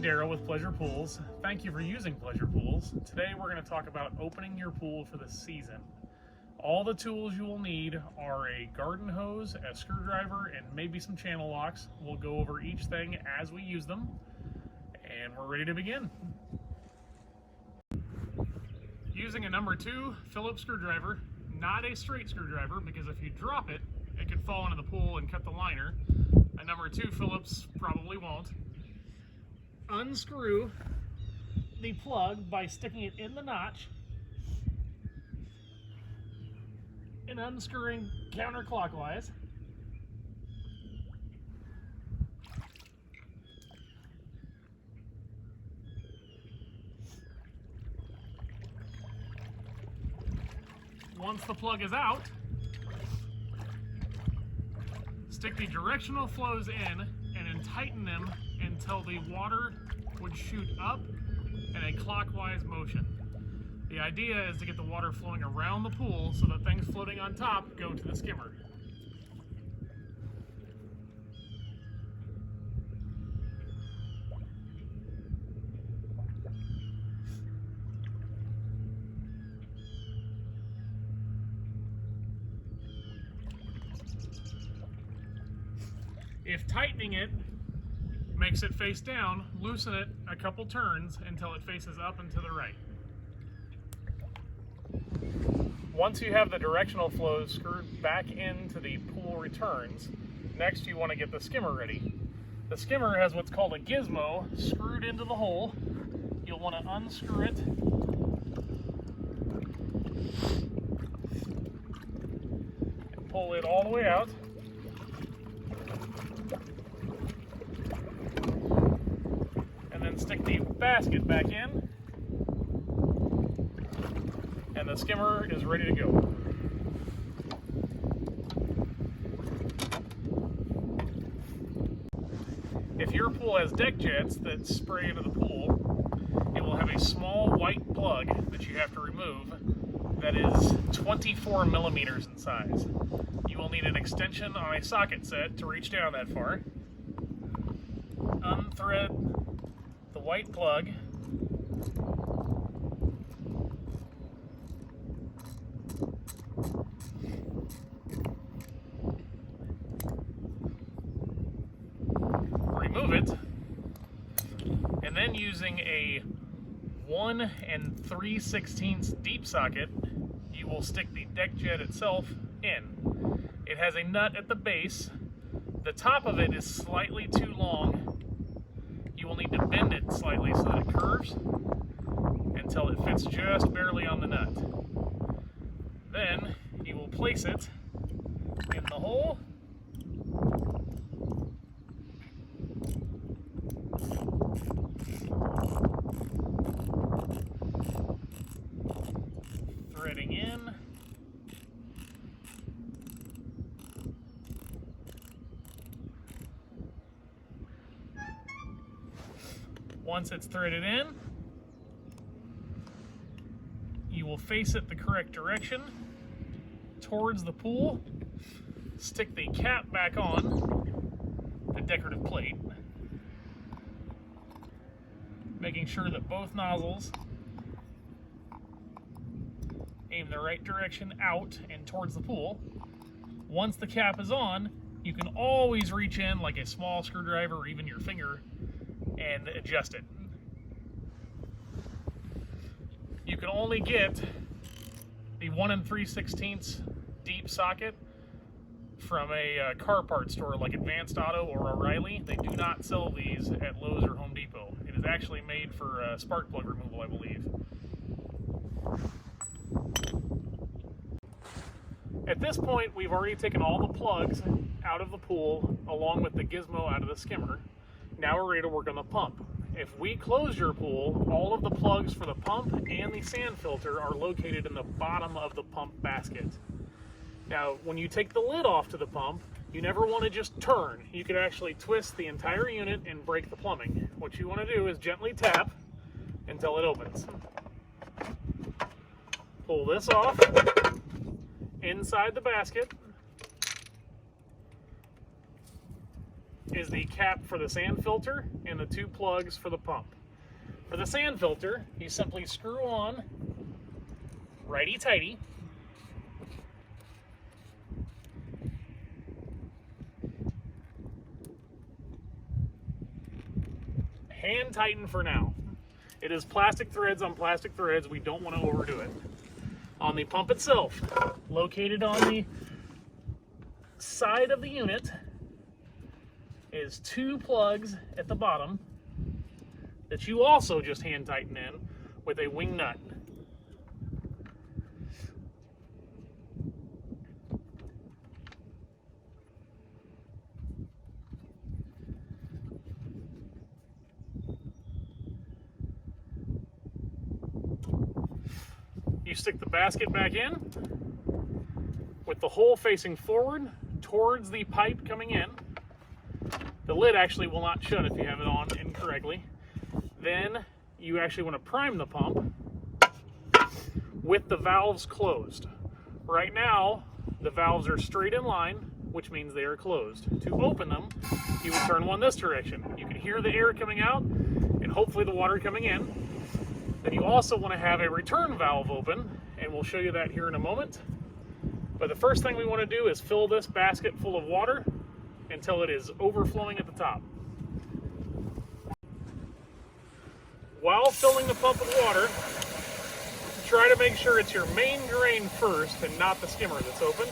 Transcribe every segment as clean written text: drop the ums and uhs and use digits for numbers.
Daryl with Pleasure Pools. Thank you for using Pleasure Pools. Today we're going to talk about opening your pool for the season. All the tools you will need are a garden hose, a screwdriver, and maybe some channel locks. We'll go over each thing as we use them, and we're ready to begin. Using a number 2 Phillips screwdriver, not a straight screwdriver, because if you drop it, it could fall into the pool and cut the liner. A number 2 Phillips probably won't. Unscrew the plug by sticking it in the notch and unscrewing counterclockwise. Once the plug is out, stick the directional flows in and then tighten them until the water would shoot up in a clockwise motion. The idea is to get the water flowing around the pool so that things floating on top go to the skimmer. If tightening it makes it face down, loosen it a couple turns until it faces up and to the right. Once you have the directional flows screwed back into the pool returns, next you want to get the skimmer ready. The skimmer has what's called a gizmo screwed into the hole. You'll want to unscrew it and pull it all the way out. Stick the basket back in, and the skimmer is ready to go. If your pool has deck jets that spray into the pool, it will have a small white plug that you have to remove that is 24 millimeters in size. You will need an extension on a socket set to reach down that far. Unthread the white plug, remove it, and then using a 1 3/16 deep socket, you will stick the deck jet itself in. It has a nut at the base. The top of it is slightly too long. You will need to bend it slightly so that it curves until it fits just barely on the nut. Then you will place it in the hole threading in. Once it's threaded in, you will face it the correct direction towards the pool, stick the cap back on the decorative plate, making sure that both nozzles aim the right direction out and towards the pool. Once the cap is on, you can always reach in like a small screwdriver or even your finger and adjust it. You can only get the 1 3/16 deep socket from a car part store like Advanced Auto or O'Reilly. They do not sell these at Lowe's or Home Depot. It is actually made for spark plug removal, I believe. At this point, we've already taken all the plugs out of the pool along with the gizmo out of the skimmer. Now we're ready to work on the pump. If we close your pool, all of the plugs for the pump and the sand filter are located in the bottom of the pump basket. Now, when you take the lid off to the pump, you never want to just turn. You could actually twist the entire unit and break the plumbing. What you want to do is gently tap until it opens. Pull this off inside the basket. is the cap for the sand filter and the 2 plugs for the pump. For the sand filter, you simply screw on righty-tighty. Hand tighten for now. It is plastic threads on plastic threads. We don't want to overdo it. On the pump itself, located on the side of the unit, is 2 plugs at the bottom that you also just hand tighten in with a wing nut. You stick the basket back in with the hole facing forward towards the pipe coming in. The lid actually will not shut if you have it on incorrectly. Then you actually want to prime the pump with the valves closed. Right now, the valves are straight in line, which means they are closed. To open them, you would turn one this direction. You can hear the air coming out and hopefully the water coming in. Then you also want to have a return valve open, and we'll show you that here in a moment. But the first thing we want to do is fill this basket full of water until it is overflowing at the top. While filling the pump with water, try to make sure it's your main drain first and not the skimmer that's open.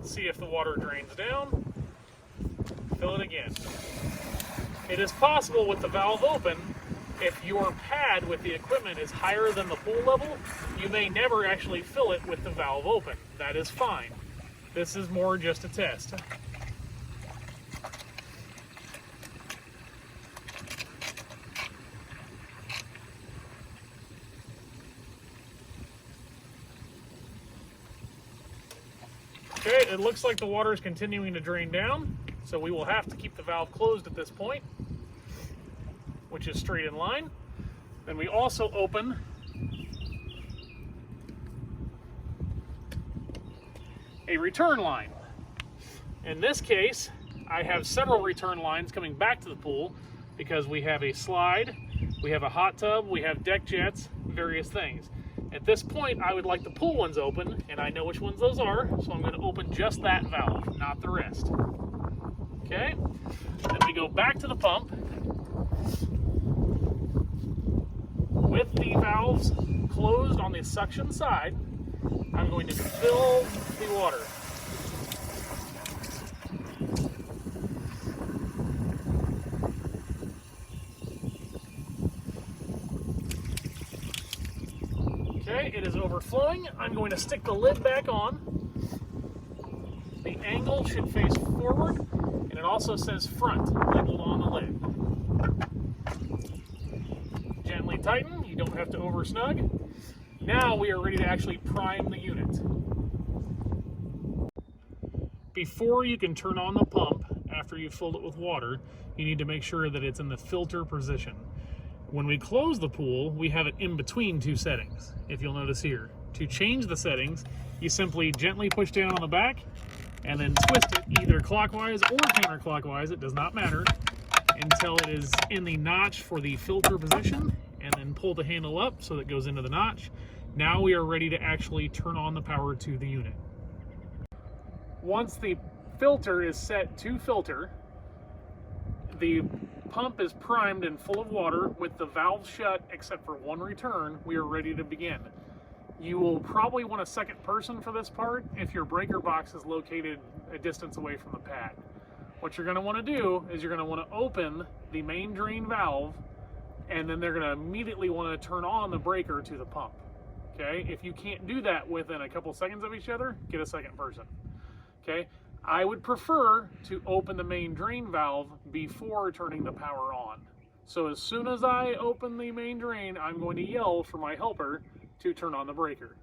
See if the water drains down. Fill it again. It is possible with the valve open, if your pad with the equipment is higher than the pool level, you may never actually fill it with the valve open. That is fine. This is more just a test. Okay, it looks like the water is continuing to drain down, so we will have to keep the valve closed at this point, which is straight in line. Then we also open a return line. In this case, I have several return lines coming back to the pool because we have a slide, we have a hot tub, we have deck jets, various things. At this point, I would like the pool ones open, and I know which ones those are, so I'm going to open just that valve, not the rest. Okay, then we go back to the pump with the valves closed on the suction side. I'm going to fill the water. Okay, it is overflowing. I'm going to stick the lid back on. The angle should face forward, and it also says front labeled on the lid. Gently tighten, you don't have to over snug. Now we are ready to actually prime the unit. Before you can turn on the pump, after you've filled it with water, you need to make sure that it's in the filter position. When we close the pool, we have it in between 2 settings, if you'll notice here. To change the settings, you simply gently push down on the back and then twist it either clockwise or counterclockwise, it does not matter, until it is in the notch for the filter position, and then pull the handle up so that it goes into the notch. Now we are ready to actually turn on the power to the unit. Once the filter is set to filter, the pump is primed and full of water with the valve shut except for one return, we are ready to begin. You will probably want a second person for this part if your breaker box is located a distance away from the pad. What you're going to want to do is you're going to want to open the main drain valve, and then they're going to immediately want to turn on the breaker to the pump. Okay, if you can't do that within a couple seconds of each other, get a second person. Okay, I would prefer to open the main drain valve before turning the power on. So as soon as I open the main drain, I'm going to yell for my helper to turn on the breaker.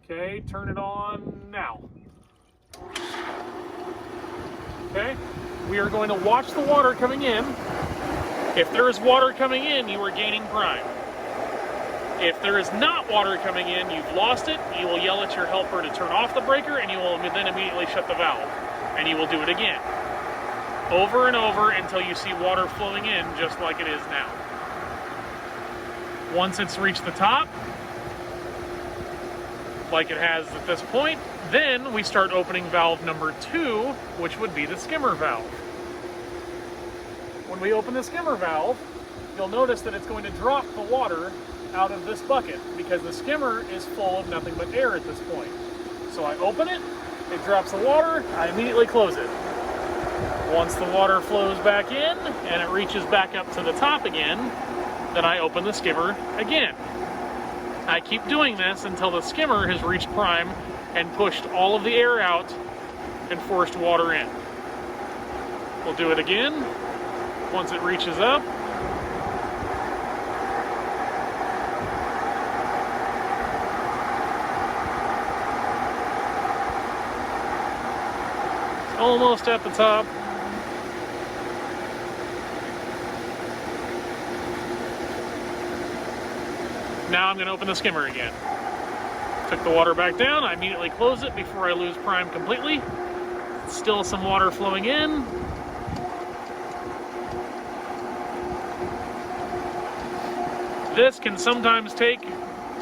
Okay, turn it on now. Okay, we are going to watch the water coming in. If there is water coming in, you are gaining prime. If there is not water coming in, you've lost it. You will yell at your helper to turn off the breaker, and you will then immediately shut the valve. And you will do it again. Over and over until you see water flowing in just like it is now. Once it's reached the top, like it has at this point, then we start opening valve number 2, which would be the skimmer valve. When we open the skimmer valve, you'll notice that it's going to drop the water out of this bucket because the skimmer is full of nothing but air at this point. So I open it, it drops the water, I immediately close it. Once the water flows back in and it reaches back up to the top again, then I open the skimmer again. I keep doing this until the skimmer has reached prime and pushed all of the air out and forced water in. We'll do it again once it reaches up. Almost at the top. Now I'm going to open the skimmer again. Took the water back down. I immediately close it before I lose prime completely. Still some water flowing in. This can sometimes take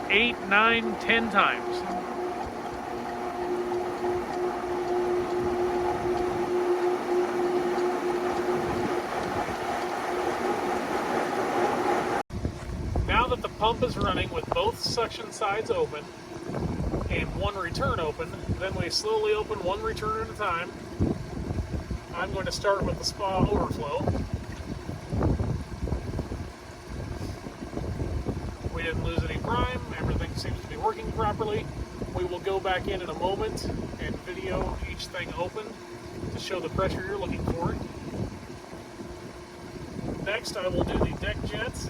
8, 9, 10 times. Now that the pump is running with both suction sides open and one return open, then we slowly open one return at a time. I'm going to start with the spa overflow. We didn't lose any prime, everything seems to be working properly. We will go back in a moment and video each thing open to show the pressure you're looking for. Next, I will do the deck jets.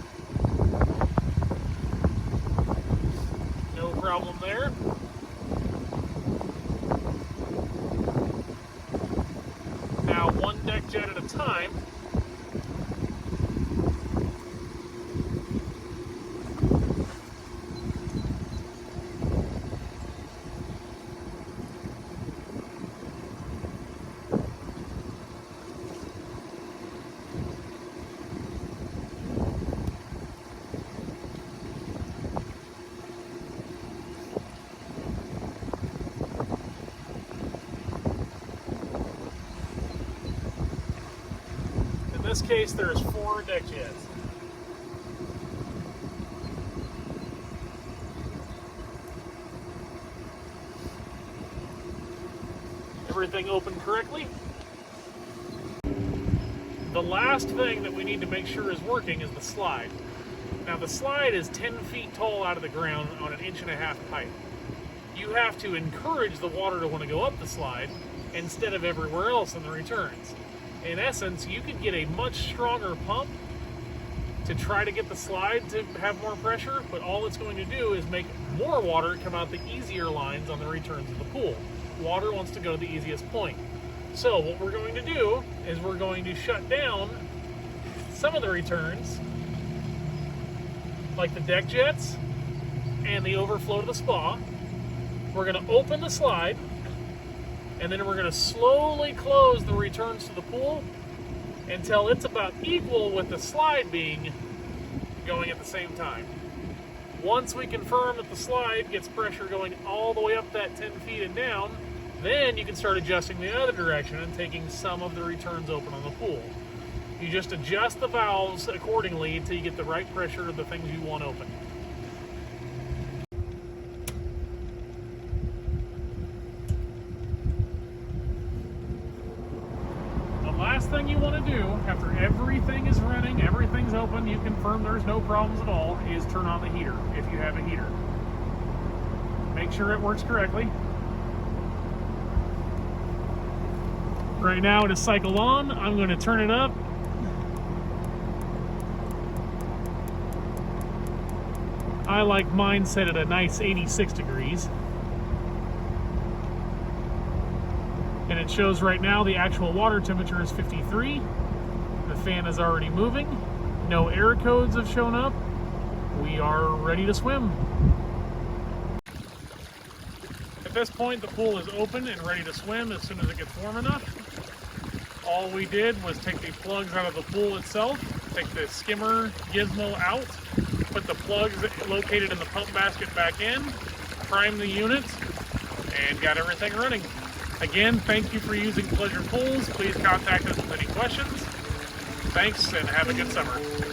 No problem there. Now, one deck jet at a time. In this case, there's 4 deck jets. Everything opened correctly. The last thing that we need to make sure is working is the slide. Now the slide is 10 feet tall out of the ground on an 1.5-inch pipe. You have to encourage the water to want to go up the slide instead of everywhere else in the returns. In essence, you could get a much stronger pump to try to get the slide to have more pressure, but all it's going to do is make more water come out the easier lines on the returns of the pool. Water wants to go to the easiest point. So what we're going to do is we're going to shut down some of the returns, like the deck jets and the overflow to the spa. We're going to open the slide, and then we're going to slowly close the returns to the pool until it's about equal with the slide being going at the same time. Once we confirm that the slide gets pressure going all the way up that 10 feet and down, then you can start adjusting the other direction and taking some of the returns open on the pool. You just adjust the valves accordingly until you get the right pressure of the things you want open. Last thing you want to do after everything is running, everything's open, you confirm there's no problems at all, is turn on the heater if you have a heater. Make sure it works correctly. Right now it is cycled on. I'm going to turn it up. I like mine set at a nice 86 degrees. And it shows right now the actual water temperature is 53. The fan is already moving. No error codes have shown up. We are ready to swim. At this point, the pool is open and ready to swim as soon as it gets warm enough. All we did was take the plugs out of the pool itself, take the skimmer gizmo out, put the plugs located in the pump basket back in, prime the unit, and got everything running. Again, thank you for using Pleasure Pools. Please contact us with any questions. Thanks, and have a good summer.